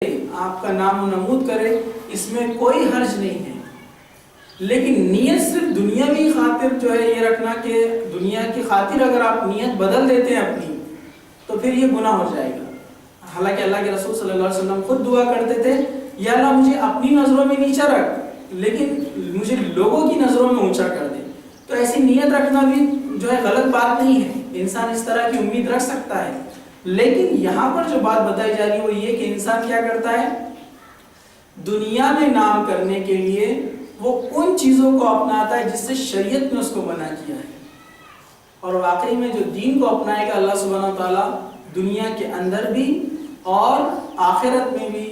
آپ کا نام و نمود کرے، اس میں کوئی حرج نہیں ہے، لیکن نیت صرف دنیاوی خاطر جو ہے یہ رکھنا کہ دنیا کی خاطر اگر آپ نیت بدل دیتے ہیں اپنی تو پھر یہ گناہ ہو جائے گا۔ حالانکہ اللہ کے رسول صلی اللہ علیہ وسلم خود دعا کرتے تھے، یا اللہ مجھے اپنی نظروں میں نیچا رکھ لیکن مجھے لوگوں کی نظروں میں اونچا کر دے۔ تو ایسی نیت رکھنا بھی جو ہے غلط بات نہیں ہے، انسان اس طرح کی امید رکھ سکتا ہے، لیکن یہاں پر جو بات بتائی جا رہی ہے وہ یہ کہ انسان کیا کرتا ہے، دنیا میں نام کرنے کے لیے وہ ان چیزوں کو اپناتا ہے جس سے شریعت نے اس کو منع کیا ہے، اور واقعی میں جو دین کو اپنائے گا اللہ سبحانہ تعالیٰ دنیا کے اندر بھی اور آخرت میں بھی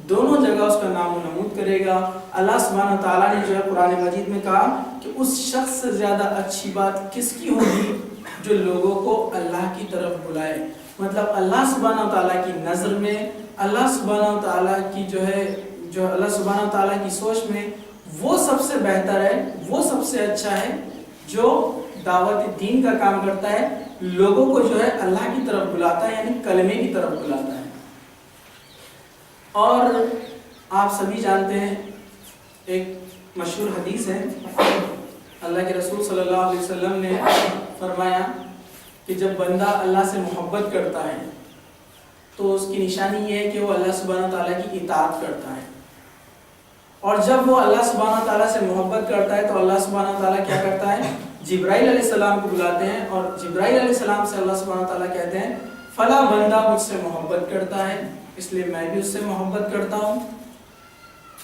دونوں جگہ اس کا نام و نمود کرے گا۔ اللہ سبحانہ تعالیٰ نے جو ہے قرآن مجید میں کہا کہ اس شخص سے زیادہ اچھی بات کس کی ہوگی جو لوگوں کو اللہ کی طرف بلائے۔ مطلب اللہ سبحانہ تعالیٰ کی نظر میں، اللہ سبحانہ تعالیٰ کی جو اللہ سبحانہ تعالیٰ کی سوچ میں وہ سب سے بہتر ہے، وہ سب سے اچھا ہے جو دعوت دین کا کام کرتا ہے، لوگوں کو جو ہے اللہ کی طرف بلاتا ہے، یعنی کلمے کی طرف بلاتا ہے۔ اور آپ سبھی جانتے ہیں ایک مشہور حدیث ہے، اللہ کے رسول صلی اللہ علیہ وسلم نے فرمایا کہ جب بندہ اللہ سے محبت کرتا ہے تو اس کی نشانی یہ ہے کہ وہ اللہ سبحانہ تعالیٰ کی اطاعت کرتا ہے، اور جب وہ اللہ سبحانہ تعالیٰ سے محبت کرتا ہے تو اللہ سبحانہ تعالیٰ کیا کرتا ہے، جبرائیل علیہ السلام کو بلاتے ہیں، اور جبرائیل علیہ السلام سے اللہ سبحانہ تعالیٰ کہتے ہیں فلاں بندہ مجھ سے محبت کرتا ہے اس لیے میں بھی اس سے محبت کرتا ہوں،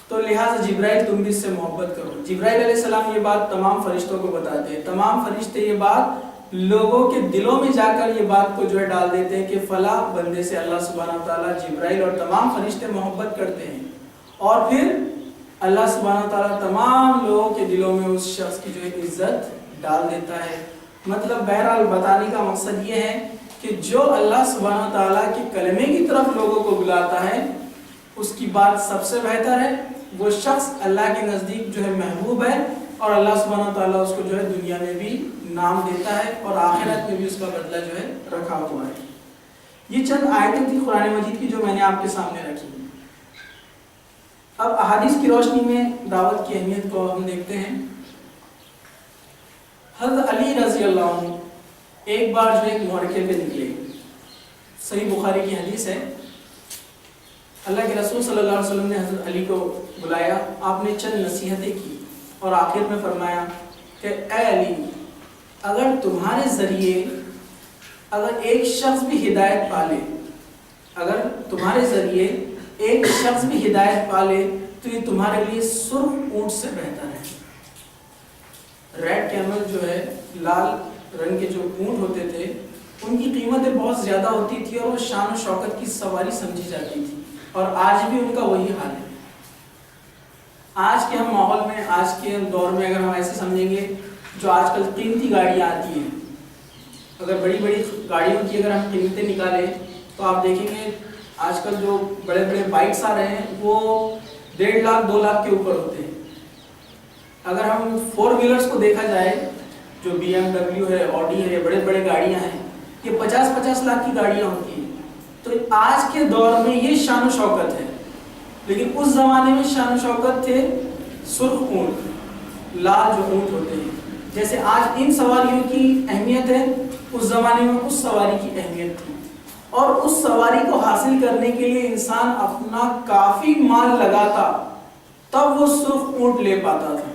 تو لہٰذا جبرائیل تم بھی اس سے محبت کرو۔ جبرائیل علیہ السلام یہ بات تمام فرشتوں کو بتاتے ہیں، تمام فرشتے یہ بات لوگوں کے دلوں میں جا کر یہ بات کو جو ہے ڈال دیتے ہیں کہ فلاں بندے سے اللہ سبحانہ تعالیٰ، جبرائیل اور تمام فرشتے محبت کرتے ہیں، اور پھر اللہ سبحانہ تعالیٰ تمام لوگوں کے دلوں میں اس شخص کی جو ہے عزت ڈال دیتا ہے۔ مطلب بہرحال بتانے کا مقصد یہ ہے کہ جو اللہ سبحانہ تعالیٰ کے کلمے کی طرف لوگوں کو بلاتا ہے اس کی بات سب سے بہتر ہے، وہ شخص اللہ کے نزدیک جو ہے محبوب ہے، اور اللہ سبحانہ تعالیٰ اس کو جو ہے دنیا میں بھی نام دیتا ہے اور آخرت میں بھی اس کا بدلہ جو ہے رکھا ہوا ہے۔ یہ چند آیتیں تھی قرآن مجید کی جو میں نے آپ کے سامنے رکھی۔ اب احادیث کی روشنی میں دعوت کی اہمیت کو ہم دیکھتے ہیں۔ حضرت علی رضی اللہ عنہ ایک بار جو ایک معرکے پہ نکلے، صحیح بخاری کی حدیث ہے، اللہ کے رسول صلی اللہ علیہ وسلم نے حضرت علی کو بلایا، آپ نے چند نصیحتیں کی اور آخر میں فرمایا کہ اے علی، اگر تمہارے ذریعے اگر ایک شخص بھی ہدایت پالے، اگر تمہارے ذریعے ایک شخص بھی ہدایت پالے تو یہ تمہارے لیے سرخ اونٹ سے بہتر ہے۔ ریڈ کیمل جو ہے، لال رنگ کے جو اونٹ ہوتے تھے ان کی قیمتیں بہت زیادہ ہوتی تھی اور وہ شان و شوکت کی سواری سمجھی جاتی تھی، اور آج بھی ان کا وہی حال ہے۔ آج کے ہم ماحول میں، آج کے دور میں اگر ہم ایسے سمجھیں گے، جو آج کل قیمتی گاڑیاں آتی ہیں، اگر بڑی بڑی گاڑیوں کی اگر ہم قیمتیں نکالیں تو آپ دیکھیں گے آج کل جو بڑے بڑے بائکس آ رہے ہیں وہ 1.5 لاکھ 2 لاکھ کے اوپر ہوتے ہیں۔ اگر ہم 4 ویلرز کو دیکھا جائے، جو BMW ہے، آڈی ہے، بڑے بڑے گاڑیاں ہیں، یہ 50-50 لاکھ کی گاڑیاں ہوتی ہیں۔ تو آج کے دور میں یہ شان و شوکت ہے، لیکن اس زمانے میں شان و شوکت تھے سرخ اونٹ، لال جو اونٹ ہوتے ہیں۔ جیسے آج ان سواریوں کی اہمیت ہے، اس زمانے میں اس سواری کی اہمیت تھی، اور اس سواری کو حاصل کرنے کے لیے انسان اپنا کافی مال لگاتا تب وہ سرخ اونٹ لے پاتا تھا۔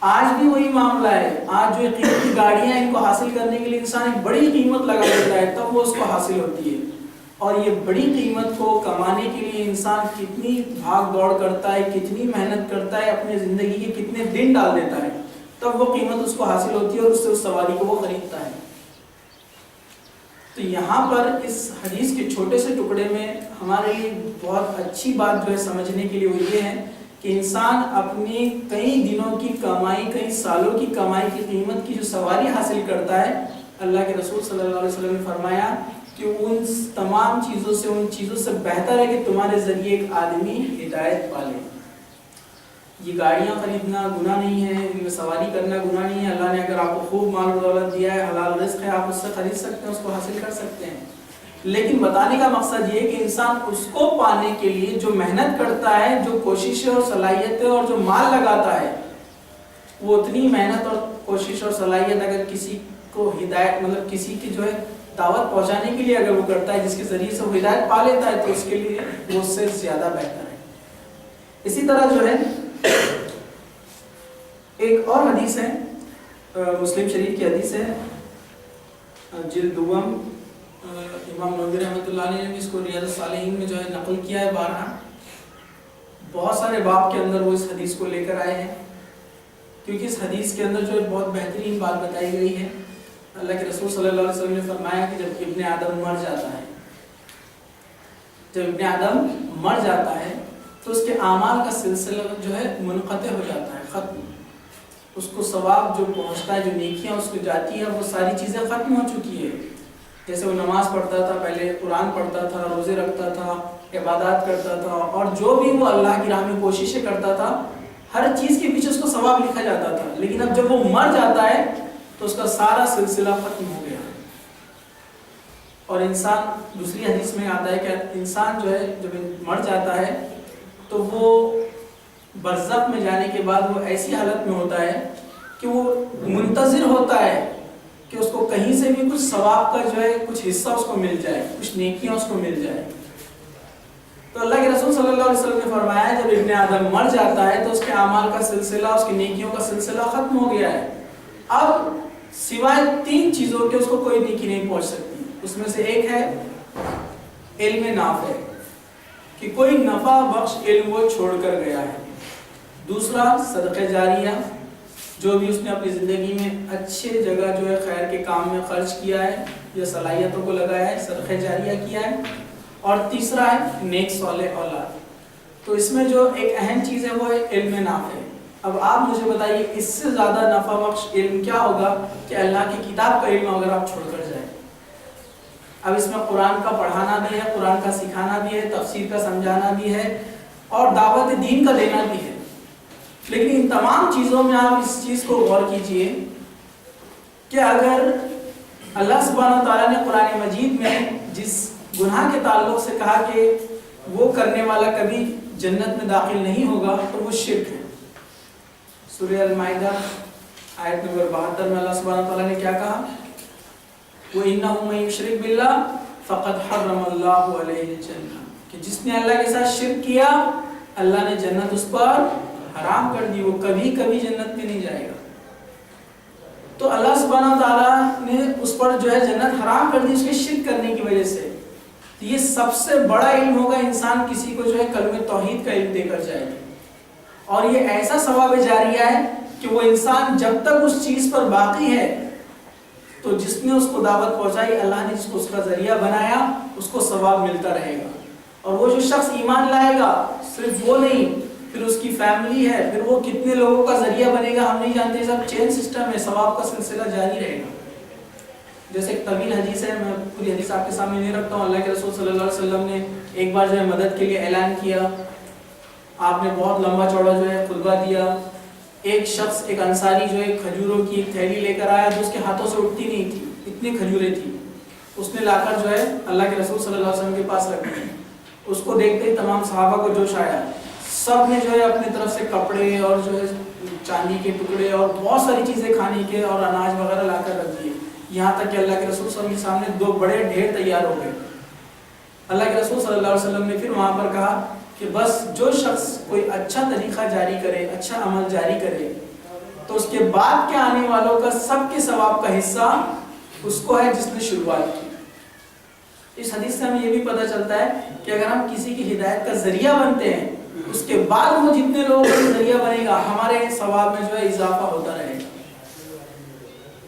آج بھی وہی معاملہ ہے، آج جو قیمتی گاڑیاں ان کو حاصل کرنے کے لیے انسان ایک بڑی قیمت لگا دیتا ہے تب وہ اس کو حاصل ہوتی ہے، اور یہ بڑی قیمت کو کمانے کے لیے انسان کتنی بھاگ دوڑ کرتا ہے، کتنی محنت کرتا ہے، اپنے زندگی کے کتنے دن ڈال دیتا ہے، تب وہ قیمت اس کو حاصل ہوتی ہے اور اس سے اس سواری کو وہ خریدتا ہے۔ تو یہاں پر اس حدیث کے چھوٹے سے ٹکڑے میں ہمارے لیے بہت اچھی بات جو ہے سمجھنے کے لیے وہ یہ ہے کہ انسان اپنی کئی دنوں کی کمائی، کئی سالوں کی کمائی کی قیمت کی جو سواری حاصل کرتا ہے، اللہ کے رسول صلی اللہ علیہ وسلم نے فرمایا کہ ان تمام چیزوں سے، ان چیزوں سے بہتر ہے کہ تمہارے ذریعے ایک آدمی ہدایت پالے۔ یہ گاڑیاں خریدنا گناہ نہیں ہے، ان میں سواری کرنا گناہ نہیں ہے۔ اللہ نے اگر آپ کو خوب مال و دولت دیا ہے، حلال رزق ہے، آپ اس سے خرید سکتے ہیں، اس کو حاصل کر سکتے ہیں، لیکن بتانے کا مقصد یہ کہ انسان اس کو پانے کے لیے جو محنت کرتا ہے، جو کوششیں اور صلاحیتیں اور جو مال لگاتا ہے، وہ اتنی محنت اور کوشش اور صلاحیت اگر کسی کو ہدایت مطلب کسی کی جو ہے دعوت پہنچانے کے لیے اگر وہ کرتا ہے، جس کے ذریعے سے وہ ہدایت پا لیتا ہے، تو اس کے لیے وہ اس سے زیادہ بہتر ہے۔ اسی طرح جو ہے ایک اور حدیث ہے، مسلم شریف کی حدیث ہے، جلد دوم، امام نووی رحمۃ اللہ علیہ نے اس کو ریاض الصالحین میں جو ہے نقل کیا ہے بارہا، بہت سارے باب کے اندر وہ اس حدیث کو لے کر آئے ہیں، کیونکہ اس حدیث کے اندر جو ہے بہت بہترین بات بتائی گئی ہے۔ اللہ کے رسول صلی اللہ علیہ وسلم نے فرمایا کہ جب ابن آدم مر جاتا ہے تو اس کے اعمال کا سلسلہ جو ہے منقطع ہو جاتا ہے، ختم، اس کو ثواب جو پہنچتا ہے، جو نیکیاں اس کو جاتی ہیں، وہ ساری چیزیں ختم ہو چکی ہے۔ جیسے وہ نماز پڑھتا تھا، پہلے قرآن پڑھتا تھا، روزے رکھتا تھا، عبادات کرتا تھا، اور جو بھی وہ اللہ کی راہ میں کوششیں کرتا تھا، ہر چیز کے پیچھے اس کو ثواب لکھا جاتا تھا، لیکن اب جب وہ مر جاتا ہے تو اس کا سارا سلسلہ ختم ہو گیا۔ اور انسان، دوسری حدیث میں آتا ہے کہ انسان جو ہے جب مر جاتا ہے تو وہ برزخ میں جانے کے بعد وہ ایسی حالت میں ہوتا ہے کہ وہ منتظر ہوتا ہے کہ اس کو کہیں سے بھی کچھ ثواب کا جو ہے کچھ حصہ اس کو مل جائے، کچھ نیکیاں اس کو مل جائے۔ تو اللہ کے رسول صلی اللہ علیہ وسلم نے فرمایا جب ابن آدم مر جاتا ہے تو اس کے اعمال کا سلسلہ، اس کی نیکیوں کا سلسلہ ختم ہو گیا ہے۔ اب سوائے 3 چیزوں کے اس کو کوئی نیکی نہیں پہنچ سکتی۔ اس میں سے ایک ہے علم نافع، کہ کوئی نفع بخش علم وہ چھوڑ کر گیا ہے۔ دوسرا صدقہ جاریہ، جو بھی اس نے اپنی زندگی میں اچھے جگہ جو ہے خیر کے کام میں خرچ کیا ہے یا صلاحیتوں کو لگایا ہے، صدقہ جاریہ کیا ہے۔ اور تیسرا ہے نیک صالح اولاد۔ تو اس میں جو ایک اہم چیز ہے وہ ہے علم نافع۔ اب آپ مجھے بتائیے اس سے زیادہ نفع بخش علم کیا ہوگا کہ اللہ کی کتاب کا علم اگر آپ چھوڑ کر جائیں۔ اب اس میں قرآن کا پڑھانا بھی ہے، قرآن کا سکھانا بھی ہے، تفسیر کا سمجھانا بھی ہے، اور دعوت دین کا دینا بھی ہے۔ لیکن ان تمام چیزوں میں آپ اس چیز کو غور کیجئے کہ اگر اللہ سبحانہ و تعالیٰ نے قرآن مجید میں جس گناہ کے تعلق سے کہا کہ وہ کرنے والا کبھی جنت میں داخل نہیں ہوگا، تو وہ شرک ہے۔ سورہ المائدہ آیت نمبر 72 میں اللہ سبحانہ و تعالیٰ نے کیا کہا؟ وَإِنَّهُ مَن يُشْرِكْ بِاللَّهِ فَقَدْ حَرَّمَ اللَّهُ عَلَيْهِ الْجَنَّةَ، کہ جس نے اللہ کے ساتھ شرک کیا اللہ نے جنت اس پر حرام کر دی، وہ کبھی کبھی جنت میں نہیں جائے گا۔ تو اللہ سبحانہ و تعالیٰ نے اس پر جو ہے جنت حرام کر دی اس کے شرک کرنے کی وجہ سے۔ تو یہ سب سے بڑا علم ہوگا انسان کسی کو جو ہے کلمہ توحید کا علم دے کر جائے گا، اور یہ ایسا ثواب جاریہ ہے کہ وہ انسان جب تک اس چیز پر باقی ہے تو جس نے اس کو دعوت پہنچائی، اللہ نے جس کو اس کا ذریعہ بنایا، اس کو ثواب ملتا رہے گا۔ اور وہ جو شخص ایمان لائے گا، صرف وہ نہیں، پھر اس کی فیملی ہے، پھر وہ کتنے لوگوں کا ذریعہ بنے گا ہم نہیں جانتے، سب چین سسٹم ہے، ثواب کا سلسلہ جاری رہے گا۔ جیسے ایک طویل حدیث ہے، میں پوری حدیث آپ کے سامنے نہیں رکھتا ہوں۔ اللہ کے رسول صلی اللہ علیہ وسلم نے ایک بار جو ہے مدد کے لیے اعلان کیا، آپ نے بہت لمبا چوڑا جو ہے خطبہ دیا۔ ایک شخص، ایک انصاری جو ہے کھجوروں کی ایک تھیلی لے کر آیا جو اس کے ہاتھوں سے اٹھتی نہیں تھی، اتنی کھجوریں تھیں، اس نے لا کر جو ہے اللہ کے رسول صلی اللہ علیہ وسلم کے پاس رکھ دی۔ اس کو دیکھتے ہی تمام صحابہ کو جوش آیا، سب نے جو ہے اپنی طرف سے کپڑے اور جو ہے چاندی کے ٹکڑے اور بہت ساری چیزیں کھانے کے اور اناج وغیرہ لا کر رکھ دیے، یہاں تک کہ اللہ کے رسول صلی اللہ علیہ وسلم کے سامنے 2 بڑے ڈھیر تیار ہو گئے۔ اللہ کے رسول صلی اللہ علیہ وسلم نے پھر وہاں پر کہا کہ بس جو شخص کوئی اچھا طریقہ جاری کرے، اچھا عمل جاری کرے، تو اس کے بعد کے آنے والوں کا سب کے ثواب کا حصہ اس کو ہے جس نے شروعات کی۔ اس حدیث سے ہمیں یہ بھی پتہ چلتا ہے کہ اگر ہم کسی کی ہدایت کا ذریعہ بنتے ہیں، اس کے بعد وہ جتنے لوگوں کا ذریعہ بنے گا، ہمارے ثواب میں جو ہے اضافہ ہوتا رہے گا۔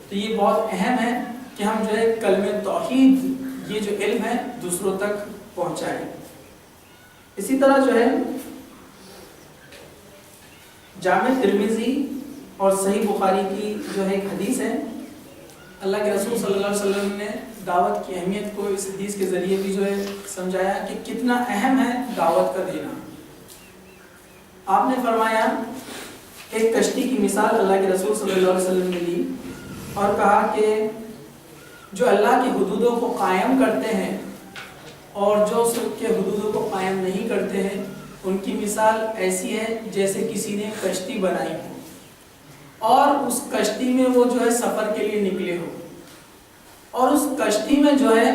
تو یہ بہت اہم ہے کہ ہم جو ہے کلمہ توحید، یہ جو علم ہے، دوسروں تک پہنچائیں۔ اسی طرح جو ہے جامع ترمذی اور صحیح بخاری کی جو ہے ایک حدیث ہے، اللہ کے رسول صلی اللہ علیہ وسلم نے دعوت کی اہمیت کو اس حدیث کے ذریعے بھی جو ہے سمجھایا کہ کتنا اہم ہے دعوت کا دینا۔ آپ نے فرمایا، ایک کشتی کی مثال اللہ کے رسول صلی اللہ علیہ وسلم نے دی اور کہا کہ جو اللہ کی حدودوں کو قائم کرتے ہیں اور جو اس کے حدودوں کو قائم نہیں کرتے ہیں ان کی مثال ایسی ہے جیسے کسی نے کشتی بنائی ہو اور اس کشتی میں وہ جو ہے سفر کے لیے نکلے ہو، اور اس کشتی میں جو ہے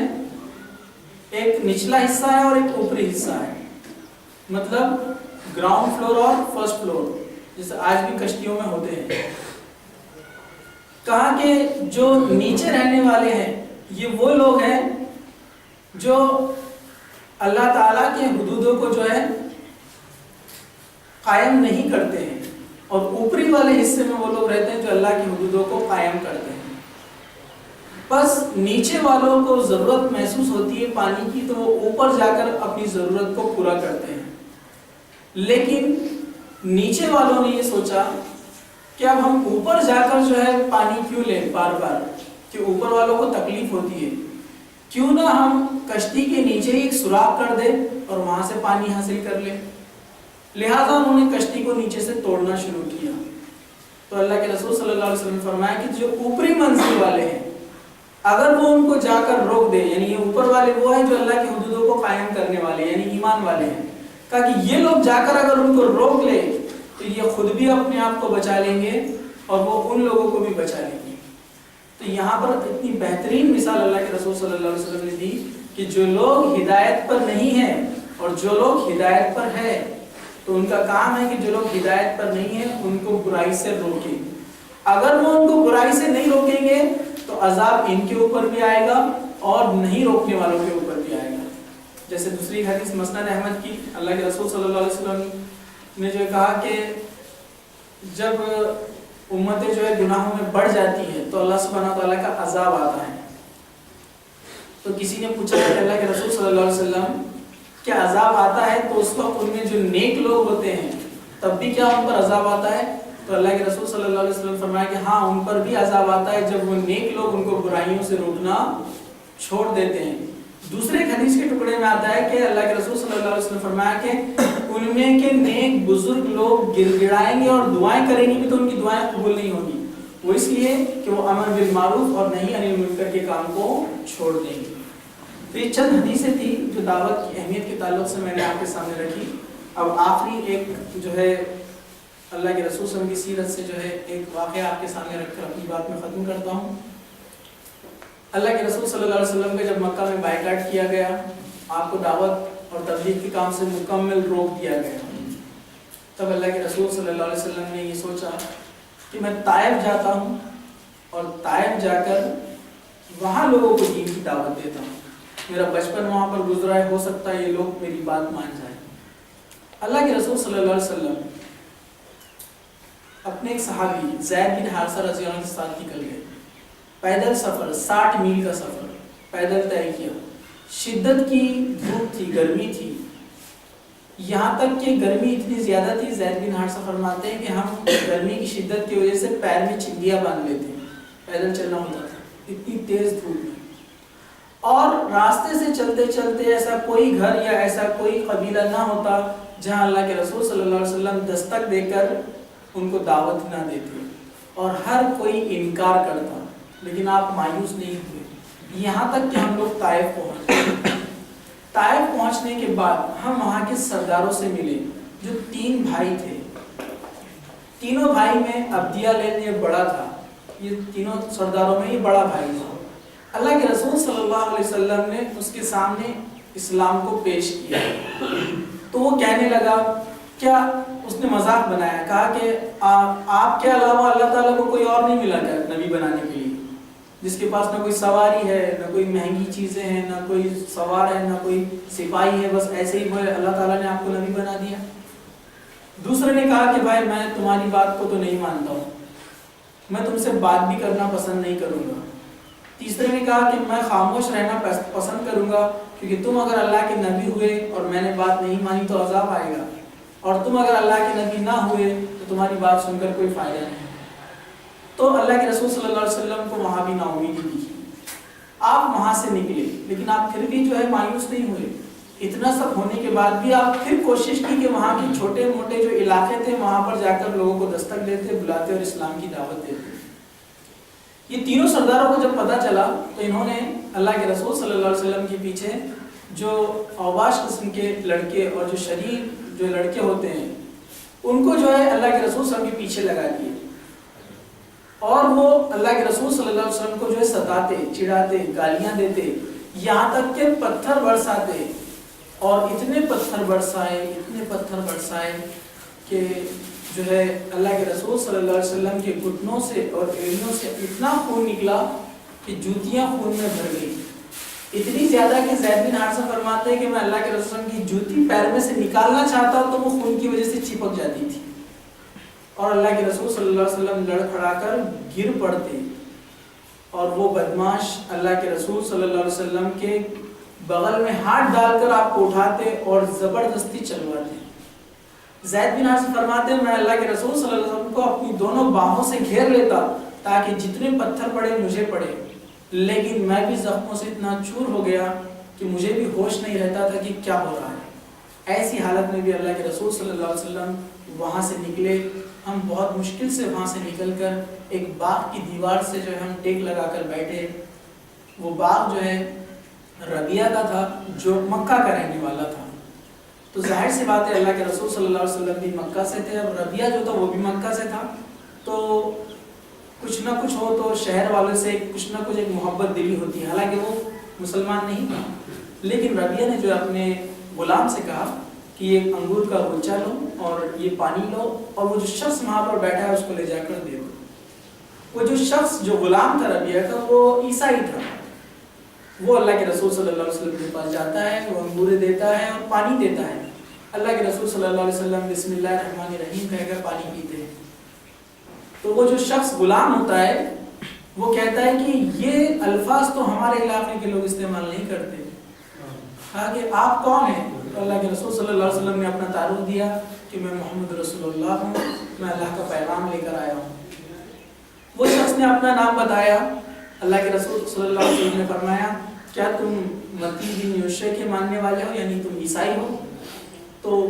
ایک نچلا حصہ ہے اور ایک اوپری حصہ ہے، مطلب گراؤنڈ فلور اور فرسٹ فلور، جیسے آج بھی کشتیوں میں ہوتے ہیں۔ کہا کہ جو نیچے رہنے والے ہیں یہ وہ لوگ ہیں جو اللہ تعالیٰ کے حدودوں کو جو ہے قائم نہیں کرتے ہیں، اور اوپری والے حصے میں وہ لوگ رہتے ہیں جو اللہ کی حدودوں کو قائم کرتے ہیں۔ بس نیچے والوں کو ضرورت محسوس ہوتی ہے پانی کی تو وہ اوپر جا کر اپنی ضرورت کو پورا کرتے ہیں، لیکن نیچے والوں نے یہ سوچا کہ اب ہم اوپر جا کر جو ہے پانی کیوں لیں بار بار، کہ اوپر والوں کو تکلیف ہوتی ہے، کیوں نہ ہم کشتی کے نیچے ہی ایک سوراخ کر دیں اور وہاں سے پانی حاصل کر لیں۔ لہذا انہوں نے کشتی کو نیچے سے توڑنا شروع کیا۔ تو اللہ کے رسول صلی اللہ علیہ وسلم نے فرمایا کہ جو اوپری منزل والے ہیں اگر وہ ان کو جا کر روک دے، یعنی یہ اوپر والے وہ ہیں جو اللہ کے حدودوں کو قائم کرنے والے یعنی ایمان والے ہیں، کہا کہ یہ لوگ جا کر اگر ان کو روک لے تو یہ خود بھی اپنے آپ کو بچا لیں گے اور وہ ان لوگوں کو بھی بچا لیں گے۔ تو یہاں پر اتنی بہترین مثال اللہ کے رسول صلی اللہ علیہ وسلم نے دی کہ جو لوگ ہدایت پر نہیں ہیں اور جو لوگ ہدایت پر ہیں تو ان کا کام ہے کہ جو لوگ ہدایت پر نہیں ہیں ان کو برائی سے روکیں۔ اگر وہ ان کو برائی سے نہیں روکیں گے تو عذاب ان کے اوپر بھی آئے گا اور نہیں روکنے والوں کے اوپر بھی آئے گا۔ جیسے دوسری حدیث مسند احمد کی، اللہ کے رسول صلی اللہ علیہ وسلم نے جو کہا کہ جب امتیں جو ہے گناہوں میں بڑھ جاتی ہیں تو اللہ سبحانہ تعالیٰ کا عذاب آتا ہے۔ تو کسی نے پوچھا کہ اللہ کے رسول صلی اللہ علیہ وسلم کیا عذاب آتا ہے تو اس وقت ان میں جو نیک لوگ ہوتے ہیں تب بھی کیا ان پر عذاب آتا ہے؟ تو اللہ کے رسول صلی اللہ علیہ وسلم فرمایا کہ ہاں ان پر بھی عذاب آتا ہے جب وہ نیک لوگ ان کو برائیوں سے روکنا چھوڑ دیتے ہیں۔ دوسرے حدیث کے ٹکڑے میں آتا ہے کہ اللہ کے رسول صلی اللہ علیہ وسلم فرمایا کہ ان میں کے نیک بزرگ لوگ گر گڑائیں گے اور دعائیں کریں گے بھی تو ان کی دعائیں قبول نہیں ہوگی، وہ اس لیے کہ وہ امر بالمعروف اور نہی عن المنکر کے کام کو چھوڑ دیں گے۔ تو یہ چند حدیثیں تھی جو دعوت کی اہمیت کے تعلق سے میں نے آپ کے سامنے رکھی۔ اب آخری ایک جو ہے اللہ کے رسول صلی اللہ علیہ وسلم کی سیرت سے جو ہے ایک واقعہ آپ کے سامنے رکھ کر اپنی بات میں ختم کرتا ہوں۔ اللہ کے رسول صلی اللہ علیہ وسلم کا جب مکہ میں بائیکاٹ کیا گیا، آپ کو دعوت اور تبلیغ کے کام سے مکمل روک دیا گیا، تب اللہ کے رسول صلی اللہ علیہ وسلم نے یہ سوچا کہ میں طائف جاتا ہوں اور طائف جا کر وہاں لوگوں کو دین کی دعوت دیتا ہوں، میرا بچپن وہاں پر گزرا ہے، ہو سکتا ہے یہ لوگ میری بات مان جائیں۔ اللہ کے رسول صلی اللہ علیہ وسلم اپنے ایک صحابی زید بن حارثہ رضی اللہ عنہ کے ساتھ نکل گئے، پیدل سفر 60 میل کا سفر پیدل طے کیا، شدت کی دھوپ تھی، گرمی تھی، یہاں تک کہ گرمی اتنی زیادہ تھی، زید بن حارثہ فرماتے ہیں کہ ہم گرمی کی شدت کی وجہ سے پیر میں چنگیاں باندھ لیتے ہیں، پیدل چلنا ہوتا تھا اتنی تیز دھوپ میں، اور راستے سے چلتے چلتے ایسا کوئی گھر یا ایسا کوئی قبیلہ نہ ہوتا جہاں اللہ کے رسول صلی اللہ علیہ وسلم دستک دے کر ان کو دعوت نہ دیتے، اور ہر کوئی انکار کرتا، لیکن آپ مایوس نہیں ہوئے، یہاں تک کہ ہم لوگ طائف پہنچے۔ طائف پہنچنے کے بعد ہم وہاں کے سرداروں سے ملے جو 3 بھائی تھے، تینوں بھائی میں عبدیہ لین یہ بڑا تھا، یہ تینوں سرداروں میں یہ بڑا بھائی تھا۔ اللہ کے رسول صلی اللہ علیہ وسلم نے اس کے سامنے اسلام کو پیش کیا تو وہ کہنے لگا، کیا اس نے مذاق بنایا، کہا کہ آپ کے علاوہ اللہ تعالیٰ کو کوئی اور نہیں ملا کیا نبی بنانے کے لیے، جس کے پاس نہ کوئی سواری ہے، نہ کوئی مہنگی چیزیں ہیں، نہ کوئی سوار ہے، نہ کوئی سپاہی ہے، بس ایسے ہی اللہ تعالیٰ نے آپ کو نبی بنا دیا۔ دوسرے نے کہا کہ بھائی میں تمہاری بات کو تو نہیں مانتا ہوں، میں تم سے بات بھی کرنا پسند نہیں کروں گا۔ تیسرے نے کہا کہ میں خاموش رہنا پسند کروں گا، کیونکہ تم اگر اللہ کے نبی ہوئے اور میں نے بات نہیں مانی تو عذاب آئے گا، اور تم اگر اللہ کے نبی نہ ہوئے تو تمہاری بات سن کر کوئی فائدہ نہیں۔ تو اللہ کے رسول صلی اللہ علیہ وسلم کو وہاں بھی نا امیدی دی، آپ وہاں سے نکلے، لیکن آپ پھر بھی جو ہے مایوس نہیں ہوئے۔ اتنا سب ہونے کے بعد بھی آپ پھر کوشش کی کہ وہاں کے چھوٹے موٹے جو علاقے تھے وہاں پر جا کر لوگوں کو دستک دیتے، بلاتے اور اسلام کی دعوت دیتے۔ یہ تینوں سرداروں کو جب پتہ چلا تو انہوں نے اللہ کے رسول صلی اللہ علیہ وسلم کے پیچھے جو اوباش قسم کے لڑکے اور جو شریف جو لڑکے ہوتے ہیں ان کو جو ہے اللہ کے رسول صلی اللہ علیہ وسلم کے پیچھے لگا دیے اور وہ اللہ کے رسول صلی اللہ علیہ وسلم کو جو ہے ستاتے، چڑھاتے، گالیاں دیتے، یہاں تک کہ پتھر برساتے، اور اتنے پتھر برسائے کہ جو ہے اللہ کے رسول صلی اللہ علیہ وسلم کے گھٹنوں سے اور ایڑیوں سے اتنا خون نکلا کہ جوتیاں خون میں بھر گئی، اتنی زیادہ کہ زید بن حارثہ فرماتے ہیں کہ میں اللہ کے رسول صلی اللہ علیہ وسلم کی جوتی پیر میں سے نکالنا چاہتا تو وہ خون کی وجہ سے چپک جاتی تھی، اور اللہ کے رسول صلی اللہ علیہ وسلم لڑ کھڑا کر گر پڑتے، اور وہ بدماش اللہ کے رسول صلی اللہ علیہ وسلم کے بغل میں ہاتھ ڈال کر آپ کو اٹھاتے اور زبردستی چلواتے۔ زید بن حارثہ فرماتے ہیں میں اللہ کے رسول صلی اللہ علیہ وسلم کو اپنی دونوں باہوں سے گھیر لیتا تاکہ جتنے پتھر پڑے مجھے پڑے، لیکن میں بھی زخموں سے اتنا چور ہو گیا کہ مجھے بھی ہوش نہیں رہتا تھا کہ کیا ہو رہا ہے۔ ایسی حالت میں بھی اللہ کے رسول صلی اللہ علیہ وسلم وہاں سے نکلے، ہم بہت مشکل سے وہاں سے نکل کر ایک باغ کی دیوار سے جو ہے ہم ٹیک لگا کر بیٹھے۔ وہ باغ جو ہے ربیہ کا تھا جو مکہ کا رہنے والا تھا، تو ظاہر سی بات ہے اللہ کے رسول صلی اللہ علیہ وسلم بھی مکہ سے تھے اور ربیہ جو تھا وہ بھی مکہ سے تھا، تو کچھ نہ کچھ ہو تو شہر والوں سے کچھ نہ کچھ ایک محبت دلی ہوتی ہے، حالانکہ وہ مسلمان نہیں تھا، لیکن ربیہ نے جو اپنے غلام سے کہا کہ یہ انگور کا گچھا لو اور یہ پانی لو اور وہ جو شخص وہاں پر بیٹھا ہے اس کو لے جا کر دے دو۔ وہ جو شخص جو غلام تھا ربیہ کا وہ عیسائی تھا، وہ اللہ کے رسول صلی اللہ علیہ وسلم کے پاس جاتا ہے، وہ انگورے دیتا ہے اور پانی دیتا ہے۔ اللہ کے رسول صلی اللہ علیہ وسلم بسم اللہ الرحمن الرحیم کہہ کر پانی پیتے ہیں، تو وہ جو شخص غلام ہوتا ہے وہ کہتا ہے کہ یہ الفاظ تو ہمارے علاقے کے لوگ استعمال نہیں کرتے، کہا کہ آپ کون ہیں؟ تو اللہ کے رسول صلی اللہ علیہ وسلم نے اپنا تعارف دیا کہ میں محمد رسول اللہ ہوں، میں اللہ کا پیغام لے کر آیا ہوں۔ وہ شخص نے اپنا نام بتایا، اللہ کے رسول صلی اللہ علیہ وسلم نے فرمایا کیا تم متی بن یوشع کے ماننے والے ہو، یعنی تم عیسائی ہو؟ تو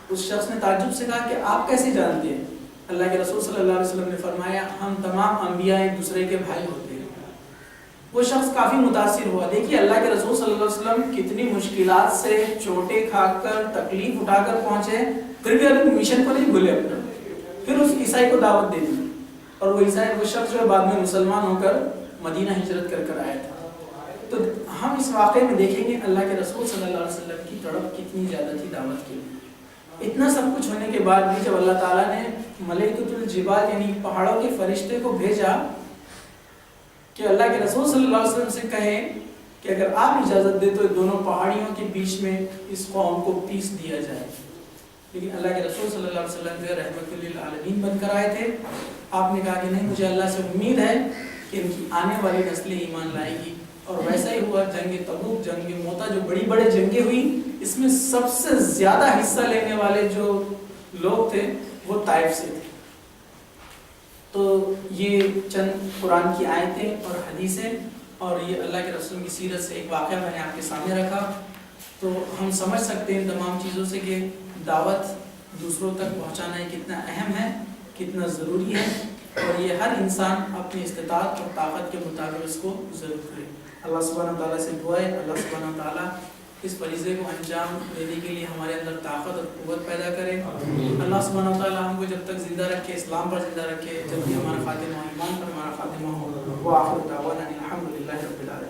اس شخص نے تعجب سے کہا کہ آپ کیسے جانتے ہیں؟ اللہ کے رسول صلی اللہ علیہ وسلم نے فرمایا ہم تمام انبیاء ایک دوسرے کے بھائی ہوتے ہیں۔ وہ شخص کافی متاثر ہوا، دیکھیے اللہ کے رسول صلی اللہ علیہ وسلم کتنی مشکلات سے چوٹیں کھا کر تکلیف اٹھا کر پہنچے، پھر بھی اپنے مشن کو نہیں بھولے اپنا، پھر اس عیسائی کو دعوت دے دی، اور وہ عیسائی وہ شخص جو بعد میں مسلمان ہو کر مدینہ ہجرت کر کر آیا تھا۔ تو ہم اس واقعے میں دیکھیں گے اللہ کے رسول صلی اللہ علیہ وسلم کی تڑپ کتنی زیادہ تھی دعوت کے لیے۔ اتنا سب کچھ ہونے کے بعد بھی جب اللہ تعالیٰ نے ملائکۃ الجبال یعنی پہاڑوں کے فرشتے کو بھیجا کہ اللہ کے رسول صلی اللہ علیہ وسلم سے کہیں کہ اگر آپ اجازت دے تو دونوں پہاڑیوں کے بیچ میں اس قوم کو پیس دیا جائے، لیکن اللہ کے رسول صلی اللہ علیہ وسلم جو رحمت للعالمین بن کر آئے تھے، آپ نے کہا کہ نہیں مجھے اللہ سے امید ہے کہ ان کی آنے والی نسلیں ایمان لائے گی، اور ویسا ہی ہوا۔ جنگ تبوک، جنگ موتا، جو بڑی بڑے جنگیں ہوئی اس میں سب سے زیادہ حصہ لینے والے جو لوگ تھے وہ طائف سے تھے۔ تو یہ چند قرآن کی آیتیں اور حدیثیں اور یہ اللہ کے رسول کی سیرت سے ایک واقعہ میں نے آپ کے سامنے رکھا، تو ہم سمجھ سکتے ہیں ان تمام چیزوں سے کہ دعوت دوسروں تک پہنچانا کتنا اہم ہے، کتنا ضروری ہے، اور یہ ہر انسان اپنی استطاعت اور طاقت کے مطابق اس کو ضرور کرے۔ اللہ سبحانہ تعالیٰ سے دعا ہے اللہ سبحانہ تعالیٰ اس فریضے کو انجام دینے کے لیے ہمارے اندر طاقت اور قوت پیدا کرے۔ اللہ سبحانہ تعالیٰ ہم کو جب تک زندہ رکھے، اسلام پر زندہ رکھے، جب بھی ہمارا خاتمہ ایمان پر ہمارا خاتمہ ہو، وہ آخر دعوانا الحمدللہ رب العالمین۔